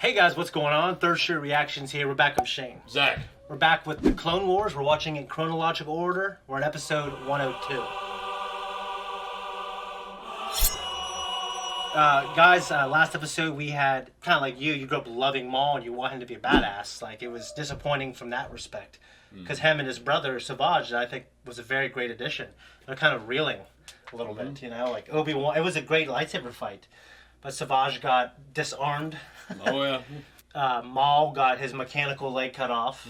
Hey guys, what's going on? Third Shirt Reactions here. We're back. I'm Shane. Zach. We're back with the Clone Wars. We're watching in chronological order. We're on episode 102. Guys, last episode we had, kind of like you grew up loving Maul and you want him to be a badass. Like, it was disappointing from that respect. Because him and his brother, Savage, I think was a very great addition. They're kind of reeling a little bit, you know? Like, Obi-Wan, it was a great lightsaber fight. But Savage got disarmed. Oh, yeah. Maul got his mechanical leg cut off.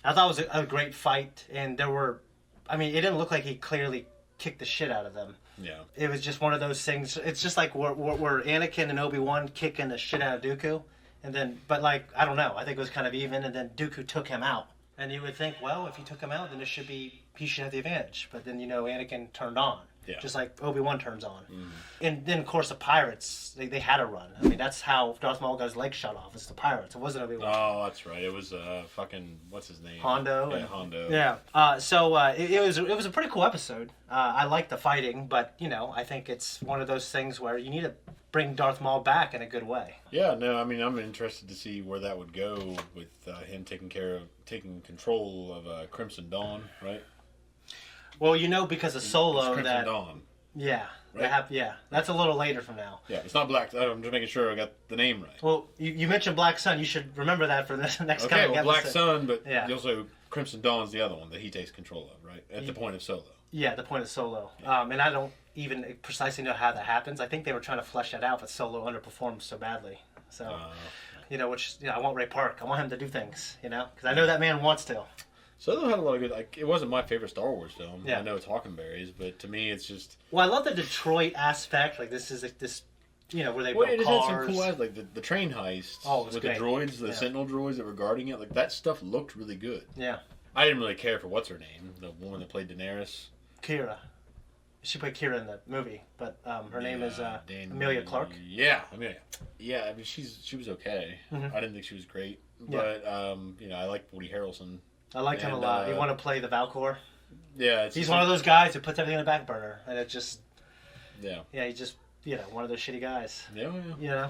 I thought it was a great fight. And there were... I mean, it didn't look like he clearly kicked the shit out of them. Yeah. It was just one of those things. It's just like where Anakin and Obi-Wan kicking the shit out of Dooku. And then... But, like, I don't know. I think it was kind of even. And then Dooku took him out. And you would think, well, if he took him out, then he should have the advantage. But then, you know, Anakin turned on. Yeah. Just like Obi-Wan turns on. And then, of course, the pirates, they had to run. I mean, that's how Darth Maul got his leg shot off. It's the pirates. It wasn't Obi-Wan. Oh, that's right. It was fucking, what's his name? Hondo. Yeah, Hondo. Yeah. So it was a pretty cool episode. I liked the fighting, but, you know, I think it's one of those things where you need to bring Darth Maul back in a good way. Yeah, no, I mean, I'm interested to see where that would go with him taking control of Crimson Dawn, right? Well, you know, because of Solo, Crimson Dawn. Yeah, right? That's a little later from now. Yeah, it's not Black. I'm just making sure I got the name right. Well, you mentioned Black Sun. You should remember that for the next okay, coming well, Black episode. Sun, but yeah. Also Crimson Dawn's the other one that he takes control of, right? At the point of Solo. Yeah, the point of Solo. Yeah. And I don't even precisely know how that happens. I think they were trying to flesh that out, but Solo underperformed so badly. So, you know, I want Ray Park. I want him to do things, you know, because I know that man wants to. Solo had a lot of good. Like, it wasn't my favorite Star Wars film. Yeah. I know it's Hawkenberry's, but to me, it's just. Well, I love the Detroit aspect. Like, this is this, you know, where they built it cars. had some cool, like the train heist with great. the droids, the Sentinel droids that were guarding it. Like, that stuff looked really good. Yeah. I didn't really care for what's her name, the woman that played Daenerys. Kira. She played Kira in the movie, but her name is Emilia Clarke. Yeah, Amelia. Yeah, I mean, she was okay. I didn't think she was great, but you know, I like Woody Harrelson. I liked him a lot. You want to play the Valkor? Yeah, he's one of those guys who puts everything in the back burner, and it just yeah, he's just one of those shitty guys. Yeah. You know,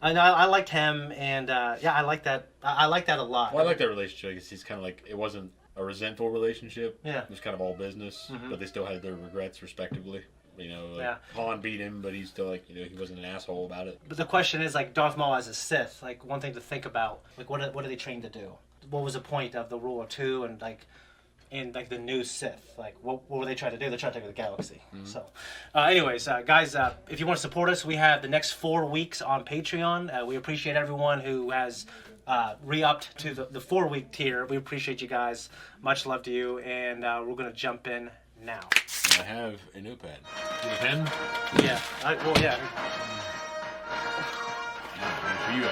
I liked him, and I like that. I like that a lot. Well, I like that relationship. I guess he's kind of like, it wasn't a resentful relationship. Yeah, it was kind of all business, but they still had their regrets respectively. You know, like Han beat him, but he's still like, you know, he wasn't an asshole about it. But the question is, like, Darth Maul as a Sith, like, one thing to think about, like, what are they trained to do? What was the point of the Rule of Two and the new Sith? Like, what were they trying to do? They're trying to take over the galaxy. So, anyways, guys, if you want to support us, we have the next 4 weeks on Patreon. We appreciate everyone who has re-upped to the 4-week tier. We appreciate you guys. Much love to you, and we're going to jump in now. I have a notepad. You have a pen? Yeah. Yeah. For you.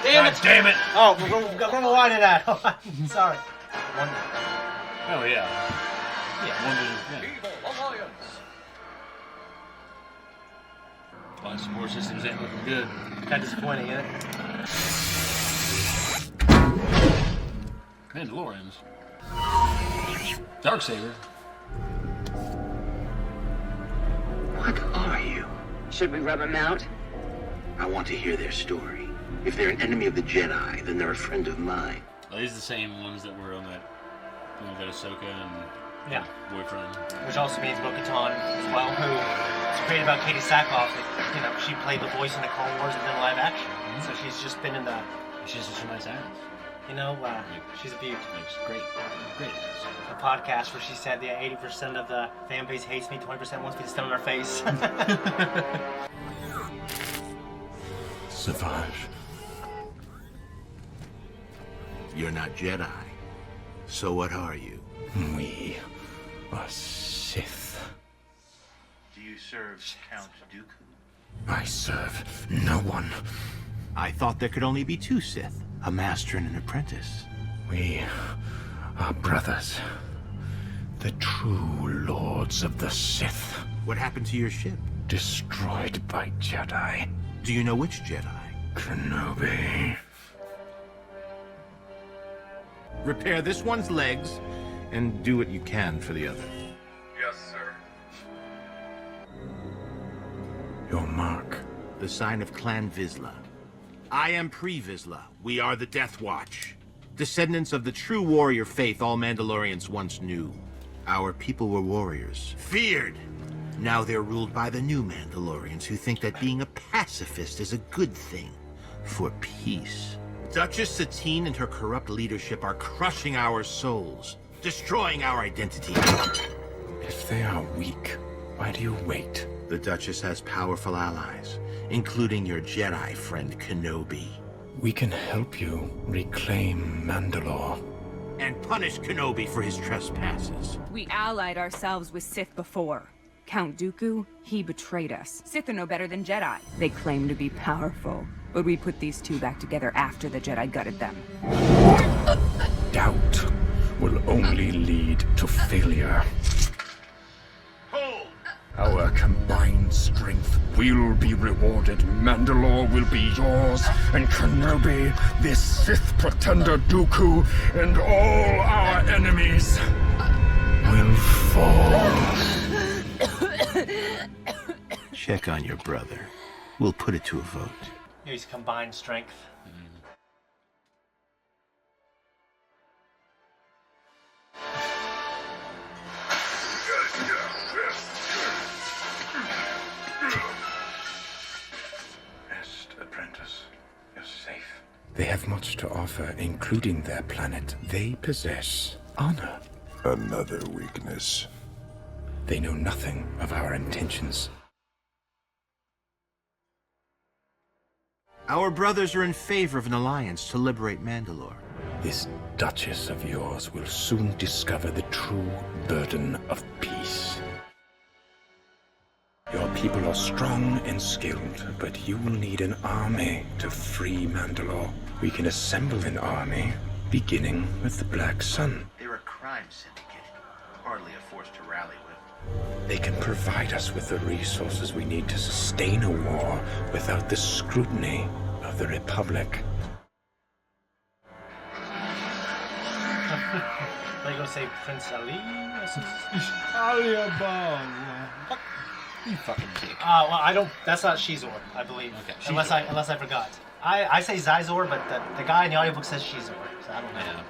Damn it! Damn it! Oh, we're gonna line it out. Sorry. Oh yeah. Yeah. Evil Alliance. My support systems ain't looking good. Kind of disappointing, isn't it? Mandalorians. Darksaber. What are you? Should we rub them out? I want to hear their story. If they're an enemy of the Jedi, then they're a friend of mine. Are these the same ones that were on that Ahsoka and boyfriend? Which also means Bo-Katan as well, who is great about Katie Sackhoff. That, you know, she played the voice in the Clone Wars and then live action. So she's just been in the... She's just a nice ass. You know, she's a beaut. It's great. Great ass. A podcast where she said, 80% of the fan base hates me, 20% wants me to step on her face. Savage. You're not Jedi. So what are you? We are Sith. Do you serve Count Dooku? I serve no one. I thought there could only be 2 Sith, a master and an apprentice. We are brothers. The true lords of the Sith. What happened to your ship? Destroyed by Jedi. Do you know which Jedi? Kenobi. Repair this one's legs, and do what you can for the other. Yes, sir. Your mark. The sign of Clan Vizsla. I am Pre-Vizsla. We are the Death Watch. Descendants of the true warrior faith all Mandalorians once knew. Our people were warriors, feared. Now they're ruled by the new Mandalorians who think that being a pacifist is a good thing for peace. Duchess Satine and her corrupt leadership are crushing our souls, destroying our identity. If they are weak, why do you wait? The Duchess has powerful allies, including your Jedi friend Kenobi. We can help you reclaim Mandalore. And punish Kenobi for his trespasses. We allied ourselves with Sith before. Count Dooku, he betrayed us. Sith are no better than Jedi. They claim to be powerful, but we put these two back together after the Jedi gutted them. Doubt will only lead to failure. Hold! Our combined strength will be rewarded. Mandalore will be yours, and Kenobi, this Sith pretender Dooku, and all our enemies will fall. Check on your brother. We'll put it to a vote. Use combined strength. Rest, apprentice. You're safe. They have much to offer, including their planet. They possess honor. Another weakness. They know nothing of our intentions. Our brothers are in favor of an alliance to liberate Mandalore. This Duchess of yours will soon discover the true burden of peace. Your people are strong and skilled, but you will need an army to free Mandalore. We can assemble an army, beginning with the Black Sun. They're a crime syndicate. Hardly a force to rally with. They can provide us with the resources we need to sustain a war without the scrutiny of the Republic. Are you gonna say Prince Ali? Fuck. You fucking dick. Well, I don't. That's not Shizor, I believe. Okay, Unless I forgot. I say Zizor, but the guy in the audiobook says Shizor, so I don't know. Yeah.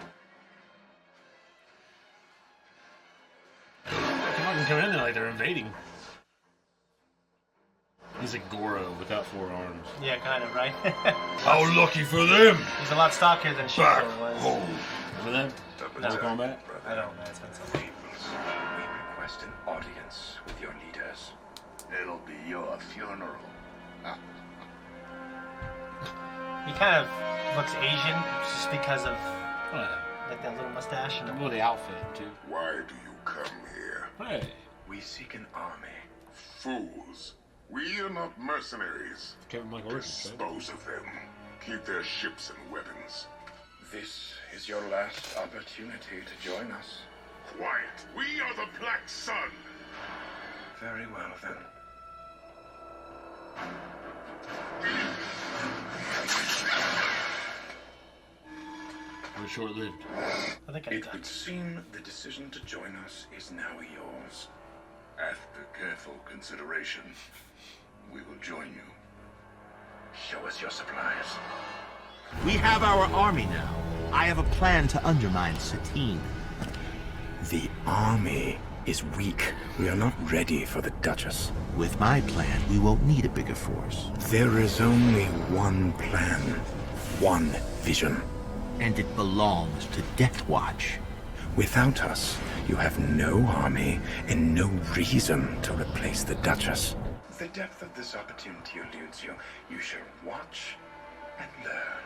Come on, come in there like they're invading. He's like Goro without 4 arms. Yeah, kind of, right? How lucky for them! He's a lot stockier than Shizor was. Remember that? No. Combat? I don't know. It's been so long. We request an audience with your leaders. It'll be your funeral. He kind of looks Asian just because of What? like that little mustache and Well, the outfit, too. Why do you come here? Hey. We seek an army. Fools. We are not mercenaries. Kevin Michael Richards, right? Dispose of them. Keep their ships and weapons. This is your last opportunity to join us. Quiet. We are the Black Sun. Very well, then. We're short-lived. I think I It would seem the decision to join us is now yours. After careful consideration, we will join you. Show us your supplies. We have our army now. I have a plan to undermine Satine. The army is weak. We are not ready for the Duchess. With my plan, we won't need a bigger force. There is only one plan, one vision. And it belongs to Death Watch. Without us, you have no army and no reason to replace the Duchess. The depth of this opportunity eludes you. You should watch and learn.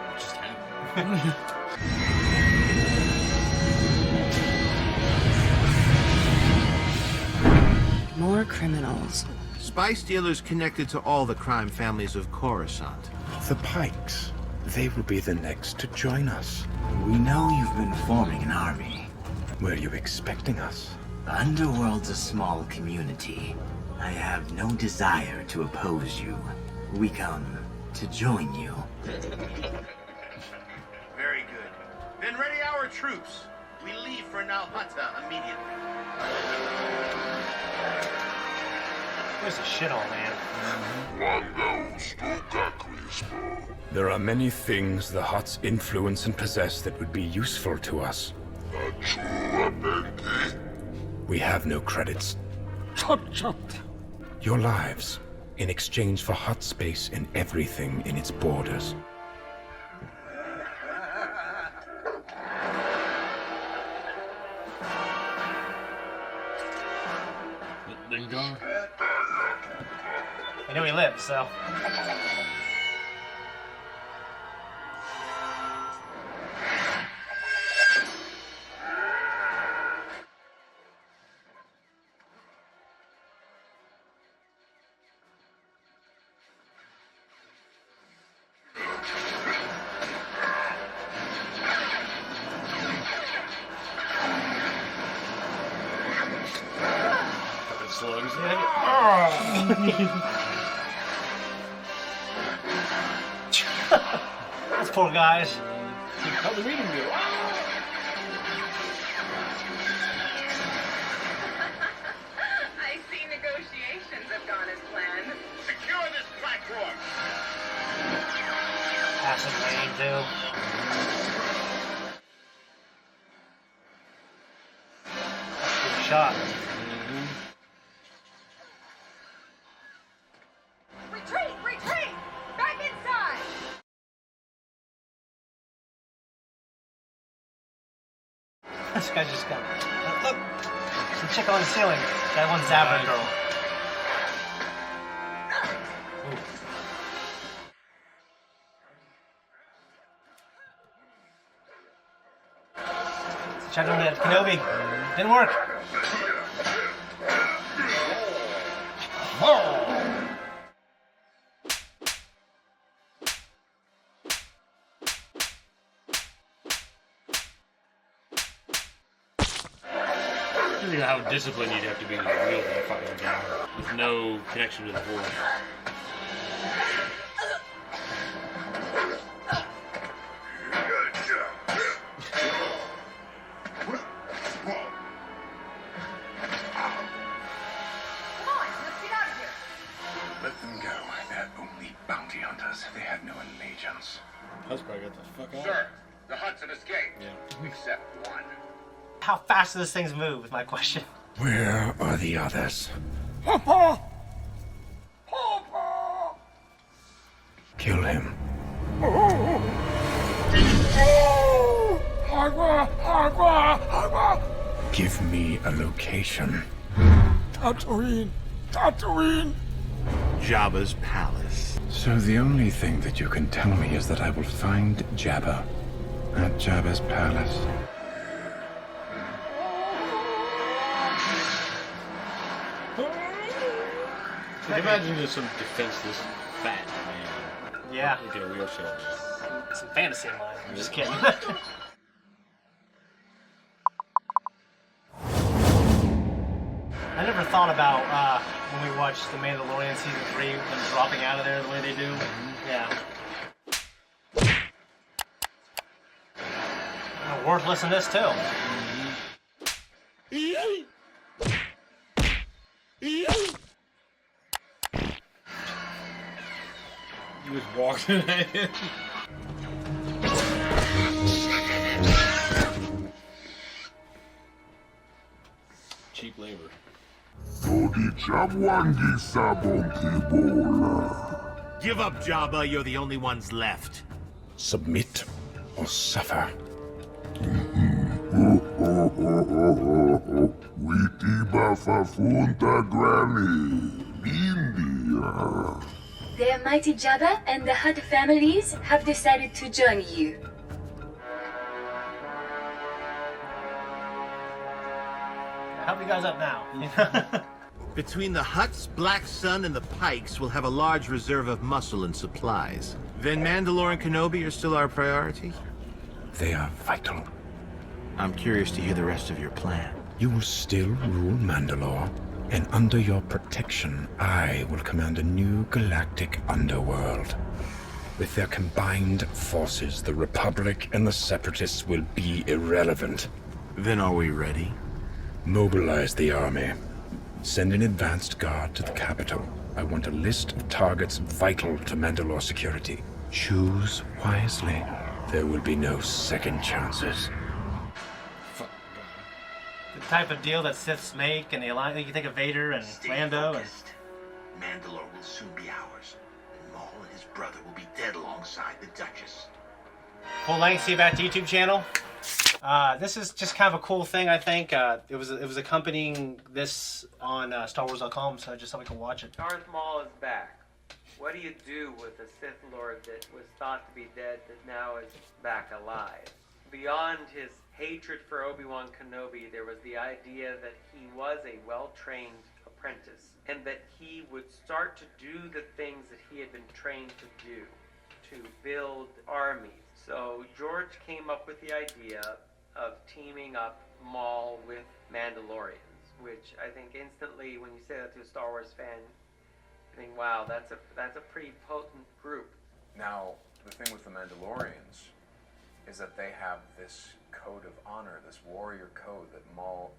What just happened? More criminals. Spice dealers connected to all the crime families of Coruscant. The Pikes. They will be the next to join us. We know you've been forming an army. Were you expecting us? The Underworld's a small community. I have no desire to oppose you. We come to join you. Very good. Then ready our troops. We leave for Nalhutta immediately. Where's the shithole, man? There are many things the Hutts influence and possess that would be useful to us. We have no credits. Your lives, in exchange for Hutt space and everything in its borders. I know he lives, so. Slugs. Those poor guys. How'd the meeting go? I see negotiations have gone as planned. Secure this platform. Acid rain, too. Good shot. Retreat! Retreat! Back inside! This guy just got. Look! Some chick on the ceiling. That one's Zabra girl. Tried to that Kenobi. Didn't work. You know how disciplined you'd have to be to wield that fucking gun with no connection to the force. Come on, let's get out of here. Let them go. They're only bounty hunters. They have no allegiance. That's probably got the fuck out. Sir, the Hutts have escaped. Yeah. Except one. How fast do those things move is my question. Where are the others? Kill him. Give me a location. Tatooine! Jabba's palace. So the only thing that you can tell me is that I will find Jabba at Jabba's palace. Like, imagine there's some defenseless fat man. Yeah. Look at a wheelchair. Some fantasy in mine. I'm just kidding. I never thought about when we watched The Mandalorian season 3, them dropping out of there the way they do. Yeah. Worthless in this too. He was walking at him. Cheap labor. Give up, Jabba. You're the only ones left. Submit or suffer. The mighty Jabba and the Hutt families have decided to join you. Help you guys up now. Between the Hutts, Black Sun, and the Pikes, we'll have a large reserve of muscle and supplies. Then Mandalore and Kenobi are still our priority? They are vital. I'm curious to hear the rest of your plan. You will still rule Mandalore, and under your protection, I will command a new galactic underworld. With their combined forces, the Republic and the Separatists will be irrelevant. Then are we ready? Mobilize the army. Send an advanced guard to the capital. I want a list of targets vital to Mandalore security. Choose wisely. There will be no second chances. The type of deal that Siths make and the alliance. You think of Vader and Lando. Focused. Mandalore will soon be ours, and Maul and his brother will be dead alongside the Duchess. Full length, see that YouTube channel. This is just kind of a cool thing, I think. It was accompanying this on StarWars.com, so just so we can watch it. Darth Maul is back. What do you do with a Sith Lord that was thought to be dead that now is back alive? Beyond his hatred for Obi-Wan Kenobi, there was the idea that he was a well-trained apprentice, and that he would start to do the things that he had been trained to do, to build armies. So George came up with the idea of teaming up Maul with Mandalorians, which I think instantly, when you say that to a Star Wars fan, you think, wow, that's a pretty potent group. Now, the thing with the Mandalorians is that they have this code of honor, this warrior code that Maul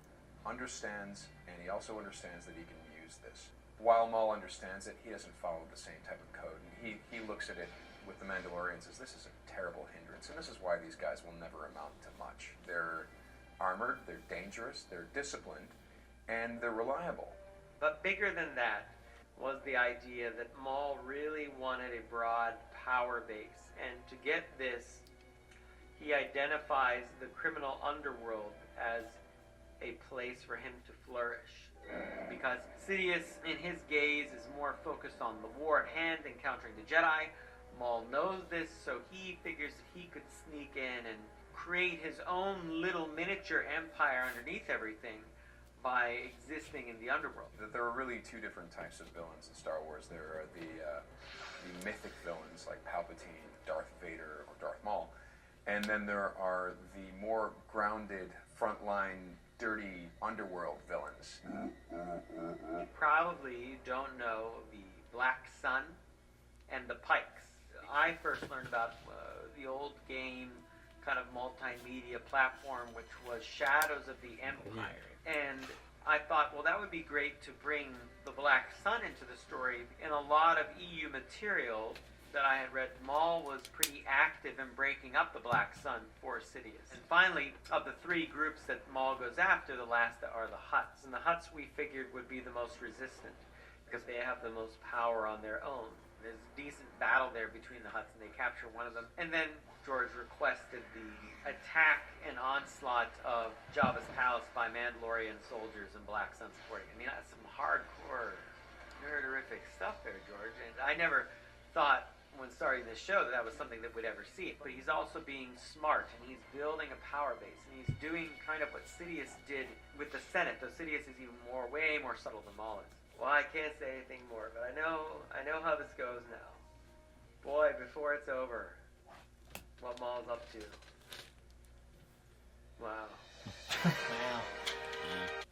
understands, and he also understands that he can use this. While Maul understands it, he doesn't follow the same type of code. And he looks at it with the Mandalorians as this is a terrible hindrance, and this is why these guys will never amount to much. They're armored, they're dangerous, they're disciplined, and they're reliable. But bigger than that was the idea that Maul really wanted a broad power base, and to get this, he identifies the criminal underworld as a place for him to flourish. Because Sidious, in his gaze, is more focused on the war at hand, encountering the Jedi. Maul knows this, so he figures he could sneak in and create his own little miniature empire underneath everything by existing in the underworld. There are really two different types of villains in Star Wars. There are the mythic villains like Palpatine, Darth Vader, or Darth Maul. And then there are the more grounded, frontline, dirty underworld villains. You probably don't know the Black Sun and the Pikes. I first learned about the old game kind of multimedia platform, which was Shadows of the Empire. And I thought, well, that would be great to bring the Black Sun into the story. In a lot of EU material that I had read, Maul was pretty active in breaking up the Black Sun for Sidious. And finally, of the three groups that Maul goes after, the last are the Hutts. And the Hutts we figured would be the most resistant because they have the most power on their own. There's a decent battle there between the Hutts, and they capture one of them. And then George requested the attack and onslaught of Jabba's palace by Mandalorian soldiers and Black Sun supporting. I mean, that's some hardcore, nerderific stuff there, George. And I never thought, when starting this show, that was something that we'd ever see. But he's also being smart, and he's building a power base, and he's doing kind of what Sidious did with the Senate, though Sidious is even way more subtle than Maul is. Well, I can't say anything more, but I know how this goes now. Boy, before it's over, what Maul's up to. Wow.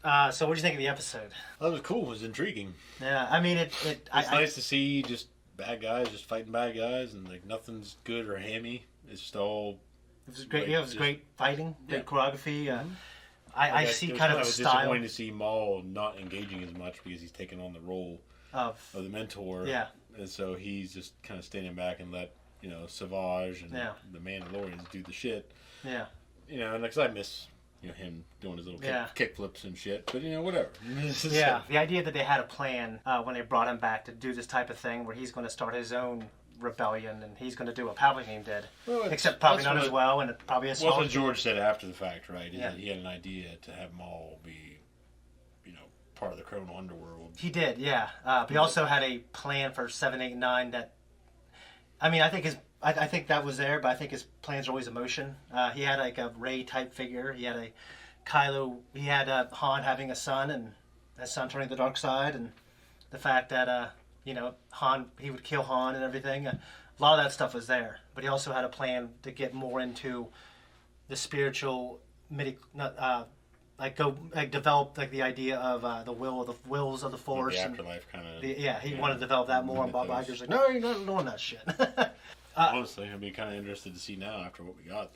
Wow. So what do you think of the episode? That was cool. It was intriguing. Yeah, I mean, it's nice to see just bad guys just fighting bad guys, and like nothing's good or hammy. It's just all. It was great. Like, yeah, it was great fighting, great choreography. Mm-hmm. I see kind of a style. Disappointing to see Maul not engaging as much because he's taken on the role of the mentor. Yeah. And so he's just kind of standing back and let Savage and the Mandalorians do the shit. Yeah. And because I miss him doing his little kick flips and shit, but whatever. Yeah. The idea that they had a plan when they brought him back to do this type of thing where he's going to start his own rebellion and he's going to do what Palpatine did, except probably not as well, and probably as what George said after the fact, right? Yeah. He had an idea to have Maul be, part of the criminal underworld. He did, yeah. But he also had a plan for 7, 8, 9 that, I mean, I think that was there, but I think his plans are always in motion. He had like a Rey type figure. He had a Kylo. He had Han having a son, and his son turning the dark side, and the fact that Han, he would kill Han and everything. A lot of that stuff was there, but he also had a plan to get more into the spiritual, develop the idea of the wills of the Force. The afterlife kind of. He wanted to develop that more, and Bob Iger's like, no, you're not doing that shit. Honestly, I'd be kind of interested to see now after what we got.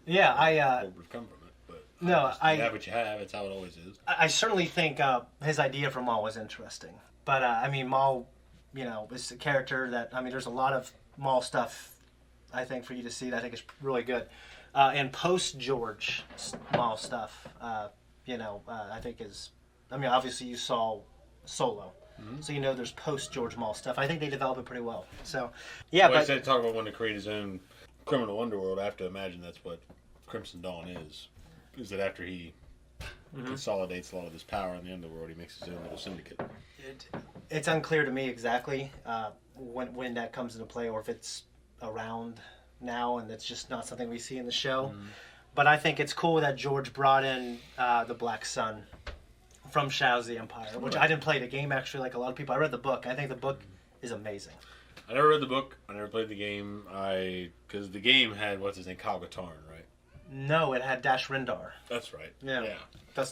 Yeah, what would come from it, but No, You have what you have. It's how it always is. I certainly think his idea for Maul was interesting. But, I mean, Maul, you know, is a character that, I mean, there's a lot of Maul stuff, I think, for you to see that I think is really good. And post-George Maul stuff, you know, I think is, I mean, obviously you saw Solo. Mm-hmm. So you know there's post-George Maul stuff. I think they develop it pretty well. So, yeah, well, I said talk about wanting to create his own criminal underworld. I have to imagine that's what Crimson Dawn is. Is that after he consolidates a lot of his power in the underworld, he makes his own little syndicate. It's unclear to me exactly when that comes into play, or if it's around now and it's just not something we see in the show. Mm-hmm. But I think it's cool that George brought in the Black Sun from Shao's the Empire, which I didn't play the game actually like a lot of people. I read the book. I think the book is amazing. I never read the book. I never played the game. Because the game had, what's his name, Kyle Katarn, right? No, it had Dash Rendar. That's right. Yeah.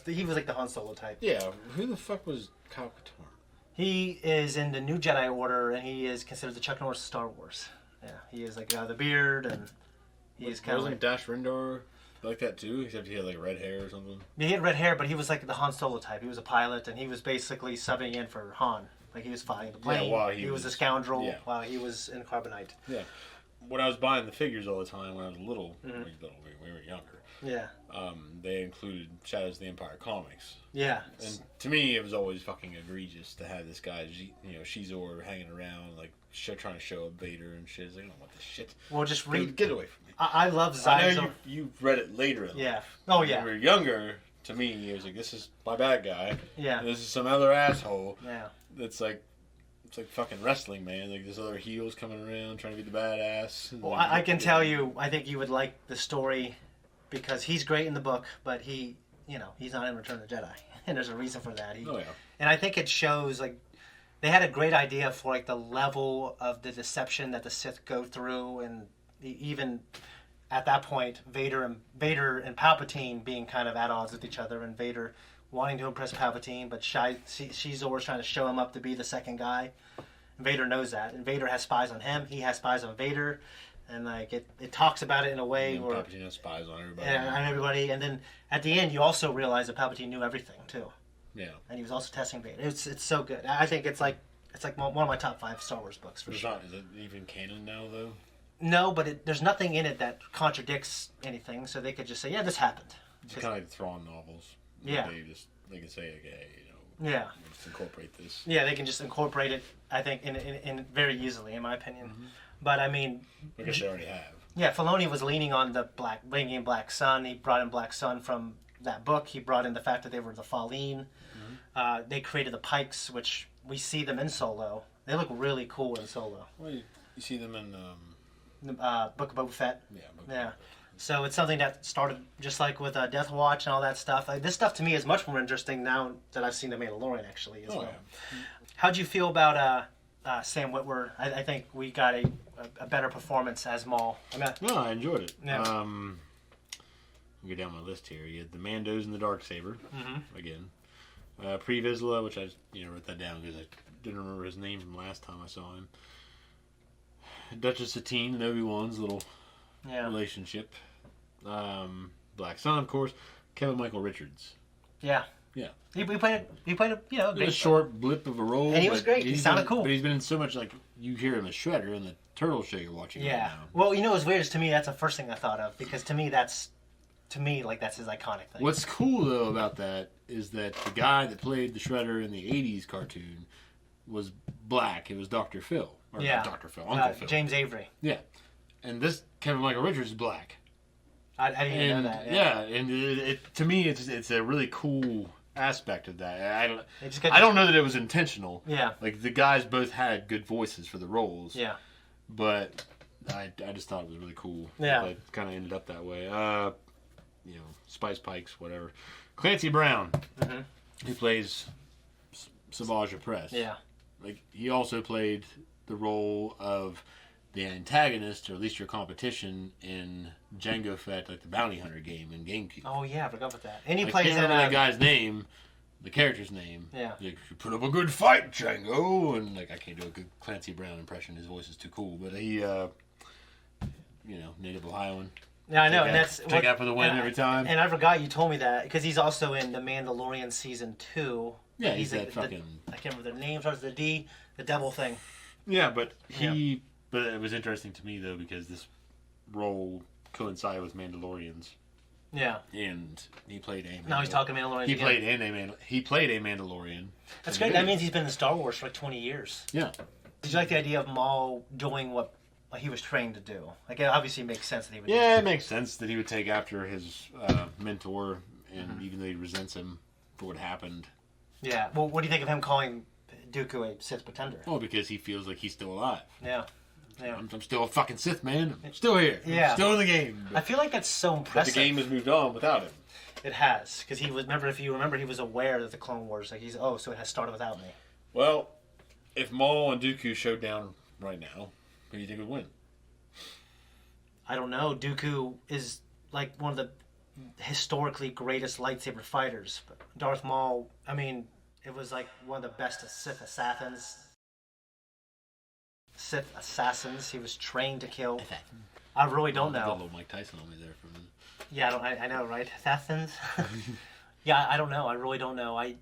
He was like the Han Solo type. Yeah. Who the fuck was Kyle Katarn? He is in the New Jedi Order, and he is considered the Chuck Norris of Star Wars. Yeah, he is like the beard, and he is kind of like... Dash Rendar like that too, except he had like red hair or something? Yeah, he had red hair, but he was like the Han Solo type. He was a pilot, and he was basically subbing in for Han. Like, he was flying the plane. Yeah, while he was a scoundrel while he was in Carbonite. Yeah. When I was buying the figures all the time when I was little, we were younger. Yeah. They included Shadows of the Empire comics. Yeah. And to me, it was always fucking egregious to have this guy, Shizor, hanging around, like, trying to show up Vader and shit. Like, I don't want this shit. Well, just read. Get away from me. I love Zyzo. I know you read it later in life. Oh, yeah. When we were younger, to me, it was like, this is my bad guy. Yeah. This is some other asshole. Yeah. That's like, it's like fucking wrestling, man. Like, there's other heels coming around trying to be the badass. Well, I can tell you, I think you would like the story because he's great in the book, but he's not in Return of the Jedi. And there's a reason for that. And I think it shows, like, they had a great idea for, like, the level of the deception that the Sith go through, and even at that point, Vader and Palpatine being kind of at odds with each other, and Vader wanting to impress Palpatine, but Shizor was trying to show him up to be the second guy. And Vader knows that, and Vader has spies on him. He has spies on Vader, and like it talks about it in a way where Palpatine has spies on everybody. And everybody, and then at the end, you also realize that Palpatine knew everything too. Yeah. And he was also testing Vader. It's so good. I think it's like one of my top 5 Star Wars books for sure. Is it even canon now though? No, but there's nothing in it that contradicts anything, so they could just say, yeah, this happened. It's kind of like the Thrawn novels. Yeah. They can say, okay, yeah, just incorporate this. Yeah, they can just incorporate it, I think, in very easily, in my opinion. Mm-hmm. But I mean, I guess they already have. Yeah, Filoni was leaning on bringing in Black Sun. He brought in Black Sun from that book. He brought in the fact that they were the Falleen. Mm-hmm. They created the Pikes, which we see them in Solo. They look really cool in Solo. Well, you see them in Book of Boba Fett. Yeah. So it's something that started just like with Death Watch and all that stuff. Like, this stuff to me is much more interesting now that I've seen The Mandalorian actually as well. Yeah. How'd you feel about Sam Witwer? I think we got a better performance as Maul. I enjoyed it. Yeah. I'll go down my list here. You had the Mandos and the Darksaber again. Pre Vizsla, which I wrote that down because I didn't remember his name from last time I saw him. Duchess Satine and Obi-Wan's little relationship. Black Sun, of course. Kevin Michael Richards. Yeah. Yeah. He played a short blip of a role. And he was great. He sounded cool. But he's been in so much, like, you hear him as Shredder in the Turtle show you're watching right now. Well, what's weird is to me that's the first thing I thought of, because to me that's his iconic thing. What's cool, though, about that is that the guy that played the Shredder in the 80s cartoon was black. It was Dr. Phil. Or not Dr. Phil, Uncle Phil. James Avery. Yeah. And this Kevin Michael Richards is black. I didn't even know that. Yeah, and to me, it's a really cool aspect of that. I don't know that it was intentional. Yeah. Like, the guys both had good voices for the roles. Yeah. But I just thought it was really cool. Yeah. It kind of ended up that way. Spice Pikes, whatever. Clancy Brown, who plays Savage Opress. Yeah. Like, he also played the role of the antagonist, or at least your competition, in Jango Fett, like the bounty hunter game in GameCube. Oh yeah, I forgot about that. And he plays in that guy's name, the character's name. Yeah. Like, you put up a good fight, Jango, and like I can't do a good Clancy Brown impression. His voice is too cool, but he, Native Ohioan. Yeah, I know, and that's take out for the win every time. And I forgot you told me that because he's also in The Mandalorian season 2. Yeah, he's that fucking. I can't remember the name. Starts with the D, the devil thing. Yeah, but but it was interesting to me though because this role coincided with Mandalorians. Yeah. And he played a. Now he's talking Mandalorian. He played a Mandalorian. That's great. That means he's been in StarWars for like 20 years. Yeah. Did you like the idea of Maul doing what he was trained to do? Like, it obviously makes sense that he would. Yeah, it makes sense that he would take after his mentor, and even though he resents him for what happened. Yeah. Well, what do you think of him calling Dooku a Sith pretender? Well, because he feels like he's still alive. Yeah. Yeah. I'm still a fucking Sith, man. I'm still here. Yeah. I'm still in the game. I feel like that's so impressive. But the game has moved on without him. It has, because he was. If you remember, he was aware that the Clone Wars, like so it has started without me. Well, if Maul and Dooku showed down right now, who do you think would win? I don't know. Dooku is like one of the historically greatest lightsaber fighters. But Darth Maul, I mean, it was like one of the best Sith assassins. He was trained to kill. I really don't know. Got a little Mike Tyson on me there for a minute. Yeah, I know, right? Assassins. Yeah, I don't know. I really don't know. I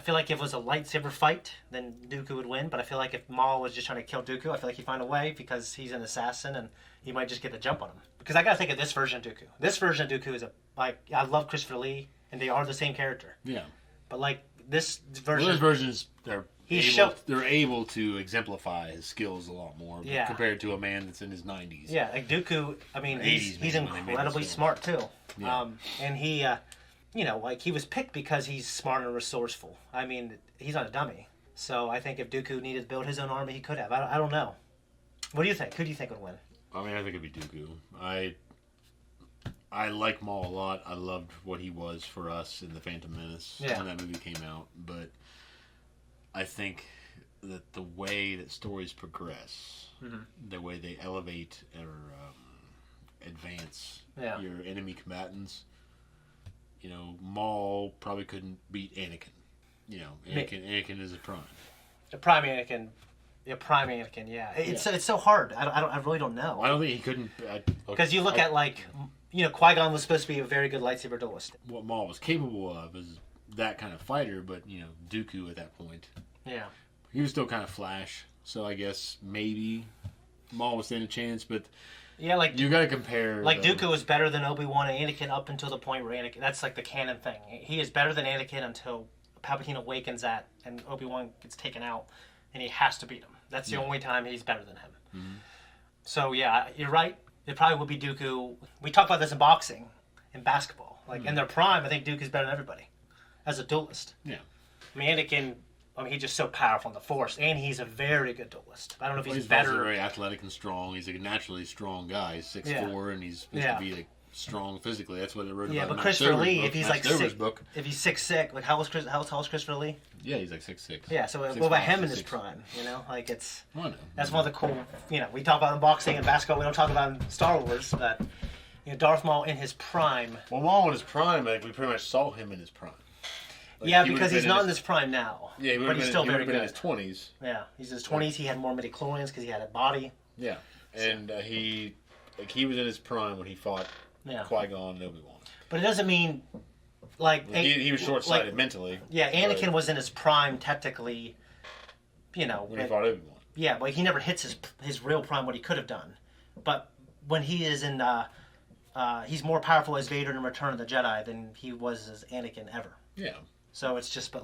feel like if it was a lightsaber fight, then Dooku would win. But I feel like if Maul was just trying to kill Dooku, I feel like he'd find a way because he's an assassin and he might just get the jump on him. Because I gotta think of this version of Dooku. This version of Dooku is I love Christopher Lee, and they are the same character. Yeah. But like this version, those versions they're able to exemplify his skills a lot more. Yeah. Compared to a man that's in his 90s. Yeah, like Dooku. I mean, he's incredibly smart too. Yeah. And he, like he was picked because he's smart and resourceful. I mean, he's not a dummy. So I think if Dooku needed to build his own army, he could have. I don't know. What do you think? Who do you think would win? I mean, I think it'd be Dooku. I like Maul a lot. I loved what he was for us in The Phantom Menace when that movie came out. But I think that the way that stories progress, the way they elevate or advance your enemy combatants, Maul probably couldn't beat Anakin. Anakin is a prime. A prime Anakin. Yeah, prime Anakin. Yeah, it's so hard. I really don't know. I don't think he couldn't. Because you look at Qui-Gon was supposed to be a very good lightsaber duelist. What Maul was capable of is that kind of fighter, but Dooku at that point. Yeah. He was still kind of flash, so I guess maybe Maul would stand a chance, but yeah, like you got to compare. Like Dooku was better than Obi-Wan and Anakin up until the point where Anakin. That's like the canon thing. He is better than Anakin until Palpatine awakens and Obi-Wan gets taken out, and he has to beat him. That's the only time he's better than him. Mm-hmm. So yeah, you're right. It probably would be Dooku. We talk about this in boxing, in basketball. Like in their prime, I think Dooku's better than everybody as a duelist. Yeah. I mean, Anakin. He's just so powerful in the Force, and he's a very good duelist. I don't know if he's better. He's very athletic and strong. He's a naturally strong guy. He's 6'4", and he's supposed to be like strong physically. That's what they wrote about. Yeah, but Christopher Lee, if he's like 6'6", like how tall is Christopher Lee? Yeah, he's like 6'6". Yeah, so what about him in his prime? Like it's that's one of the cool. We talk about in boxing and basketball. We don't talk about in Star Wars, but Darth Maul in his prime. Well, Maul in his prime, like we pretty much saw him in his prime. Like because he's not in his prime now. Yeah, but he's still very good. In his 20s. Yeah, he's in his 20s. He had more midichlorians because he had a body. Yeah, and he was in his prime when he fought Qui-Gon and Obi-Wan. But it doesn't mean he was short-sighted mentally. Yeah, Anakin was in his prime technically. When he fought Obi-Wan. Yeah, but he never hits his real prime. What he could have done, but when he is in, he's more powerful as Vader in Return of the Jedi than he was as Anakin ever. Yeah. So it's just, but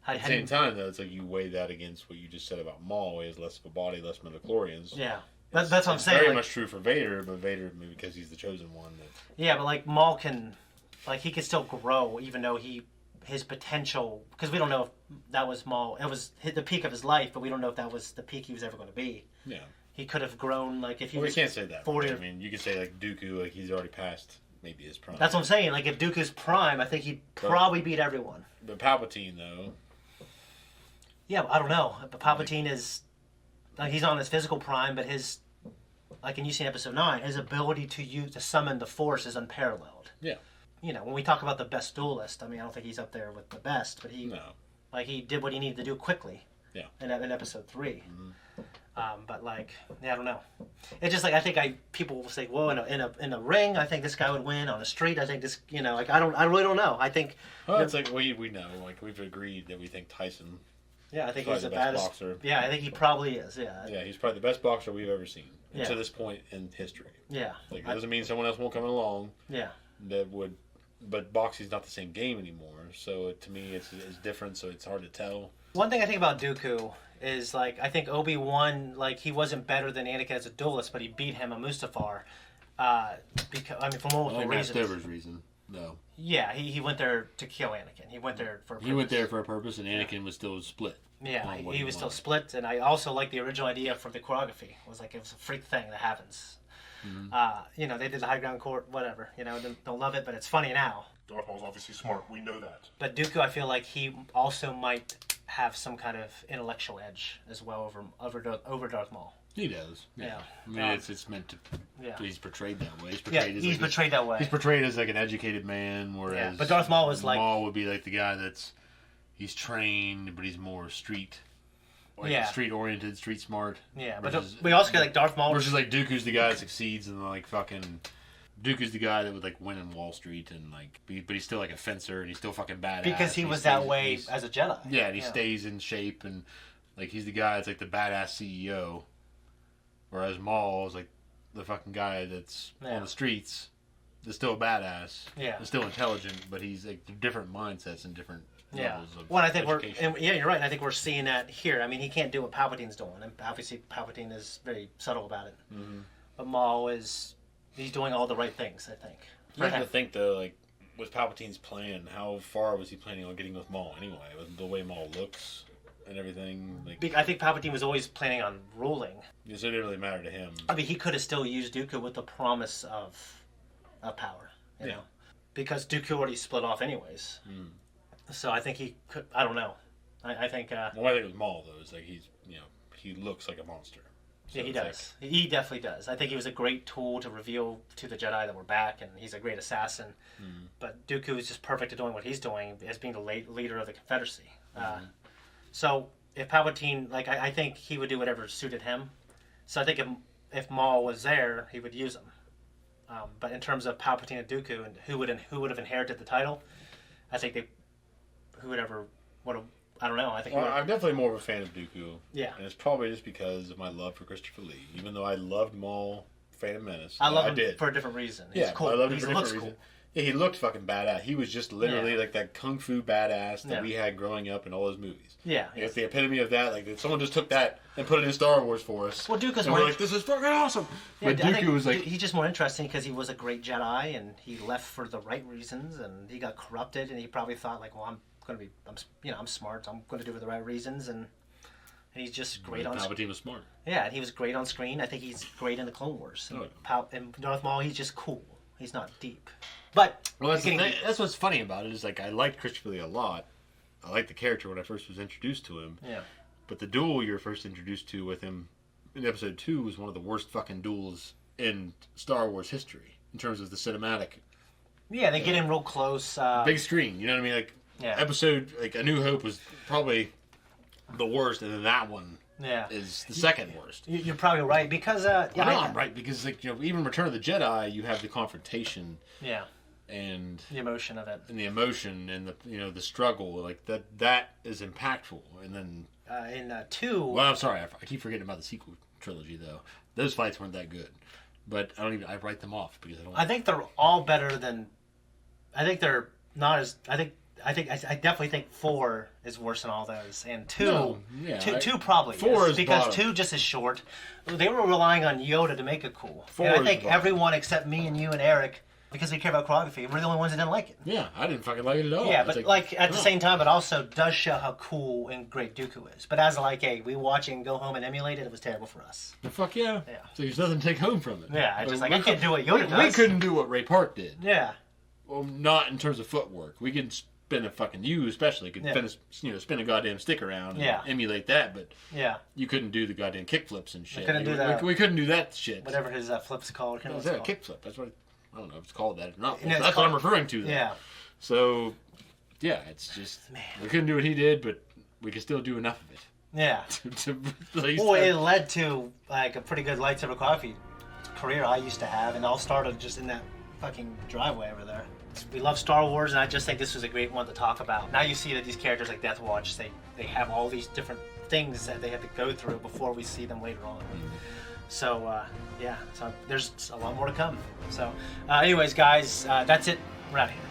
at the same time, though, it's like you weigh that against what you just said about Maul. He has less of a body, less midichlorians. Yeah, that's what I'm saying. Very much true for Vader, but Vader because he's the chosen one. Yeah, but Maul can, he can still grow, even though his potential, because we don't know if that was Maul. It was the peak of his life, but we don't know if that was the peak he was ever going to be. Yeah. He could have grown if he was. We can't say that. 40. I mean, you could say Dooku, he's already passed. Maybe his prime. That's what I'm saying. If Dooku's prime, I think he'd probably beat everyone. But Palpatine, though. Yeah, I don't know. But Palpatine is he's on his physical prime, but his in you see in Episode 9, his ability to summon the Force is unparalleled. Yeah. When we talk about the best duelist, I don't think he's up there with the best, but he he did what he needed to do quickly. Yeah. In episode 3. But like, yeah, I don't know. It's just like I think people will say, well, in a ring, I think this guy would win. On the street, I think this, like I really don't know. I think. Well, it's like we know, like we've agreed that we think Tyson. Yeah, I think he's the best boxer. Yeah, I think he probably is. Yeah. Yeah, he's probably the best boxer we've ever seen to this point in history. Yeah. Like it doesn't mean someone else won't come along. Yeah. That would, but boxing's not the same game anymore. So to me, it's different. So it's hard to tell. One thing I think about Dooku is like I think Obi-Wan, like he wasn't better than Anakin as a duelist, but he beat him on Mustafar. Because for multiple reasons. Reason, no. Yeah, he went there to kill Anakin. He went there for a purpose. He went there for a purpose, and Anakin was still split. Yeah, he was still split, and I also like the original idea for the choreography. It was like it was a freak thing that happens. They did the high ground court, whatever. Don't love it, but it's funny now. Darth Maul's obviously smart. We know that. But Dooku, I feel like he also might have some kind of intellectual edge as well over Darth Maul. He does. Yeah. I mean, it's meant to. Yeah. He's portrayed that way. He's portrayed that way. He's portrayed as like an educated man, whereas. But Darth Maul was like. Maul would be like the guy he's trained, but he's more street. Street oriented, street smart. Yeah, but we also get like Darth Maul. Versus like Dooku's the guy that succeeds and like fucking. Dooku's the guy that would like win in Wall Street and like, but he's still like a fencer and he's still fucking badass. Because he was that way as a Jedi. Yeah, and he stays in shape and like he's the guy that's like the badass CEO, whereas Maul is like the fucking guy that's on the streets, that's still a badass. Yeah, is still intelligent, but he's like different mindsets and different. levels of well, I think education. you're right. I think we're seeing that here. I mean, he can't do what Palpatine's doing, and obviously Palpatine is very subtle about it. Mm-hmm. But Maul he's doing all the right things, I think. I have to think though, like with Palpatine's plan, how far was he planning on getting with Maul anyway? With the way Maul looks and everything, like I think Palpatine was always planning on ruling. Yes, it didn't really matter to him. I mean, he could have still used Dooku with the promise of power, you know, because Dooku already split off anyways. Mm. So I think he could. I don't know. I think. Well, I think with Maul though, is like he looks like a monster. So yeah, he does. Like, he definitely does. I think he was a great tool to reveal to the Jedi that we're back, and he's a great assassin. Mm. But Dooku is just perfect at doing what he's doing as being the leader of the Confederacy. So if Palpatine, like, I think he would do whatever suited him. So I think if Maul was there, he would use him. But in terms of Palpatine and Dooku and who would have inherited the title, I think whoever would have. I don't know. I think I'm definitely more of a fan of Dooku. Yeah, and it's probably just because of my love for Christopher Lee. Even though I loved Maul, Phantom Menace, I love him for a different reason. He's cool. I loved him for a different reason. Cool. Yeah, he looked fucking badass. He was just literally like that kung fu badass that we had growing up in all those movies. Yeah, it's the epitome of that. Like if someone just took that and put it in Star Wars for us. Well, Dooku's more like, this is fucking awesome. Yeah, but Dooku was like, he's just more interesting because he was a great Jedi and he left for the right reasons and he got corrupted and he probably thought like, well, I'm smart. I'm going to do it for the right reasons, and he's just great on. Palpatine was smart. Yeah, and he was great on screen. I think he's great in the Clone Wars. And Darth Maul, he's just cool. He's not deep. But that's what's funny about it is like I liked Christopher Lee a lot. I liked the character when I first was introduced to him. Yeah. But the duel you were first introduced to with him in Episode 2 was one of the worst fucking duels in Star Wars history in terms of the cinematic. Yeah, they get in real close. Big screen. You know what I mean? Like. Yeah. Episode like A New Hope was probably the worst, and then that one is the second worst. You're probably right because I'm right because like even Return of the Jedi, you have the confrontation. Yeah. And the emotion of it. And the emotion and the the struggle like that is impactful. And then in 2. Well, I'm sorry, I keep forgetting about the sequel trilogy though. Those fights weren't that good, but I write them off because I don't. I think they're all better than. I think they're not as. I definitely think 4 is worse than all those, and 2, two probably 4 is because bottom. 2 just is short. They were relying on Yoda to make it cool. 4 and I think bottom. everyone except me and you and Eric, because we care about choreography, we're the only ones that didn't like it. Yeah, I didn't fucking like it at all. Yeah, but like at the same time, it also does show how cool and great Dooku is. But as like, hey, we watch it and go home and emulate it, it was terrible for us. The fuck yeah. Yeah. So there's nothing to take home from it. Yeah, I just like I can't do what Yoda does. We couldn't do what Ray Park did. Yeah. Well, not in terms of footwork. We can spin a fucking you especially could spin a goddamn stick around and emulate that, but you couldn't do the goddamn kickflips and shit. We couldn't do that. We couldn't do that shit. Whatever his flip's called. Is that a kickflip? That's what I don't know if it's called that or not. That's what I'm referring to. Though. Yeah. So, yeah, it's just we couldn't do what he did, but we could still do enough of it. Yeah. Well, it led to like a pretty good lightsaber coffee career I used to have, and it all started just in that fucking driveway over there. We love Star Wars, and I just think this was a great one to talk about. Now you see that these characters like Death Watch, they have all these different things that they have to go through before we see them later on. So yeah, so there's a lot more to come. So anyways, guys, that's it. We're out of here.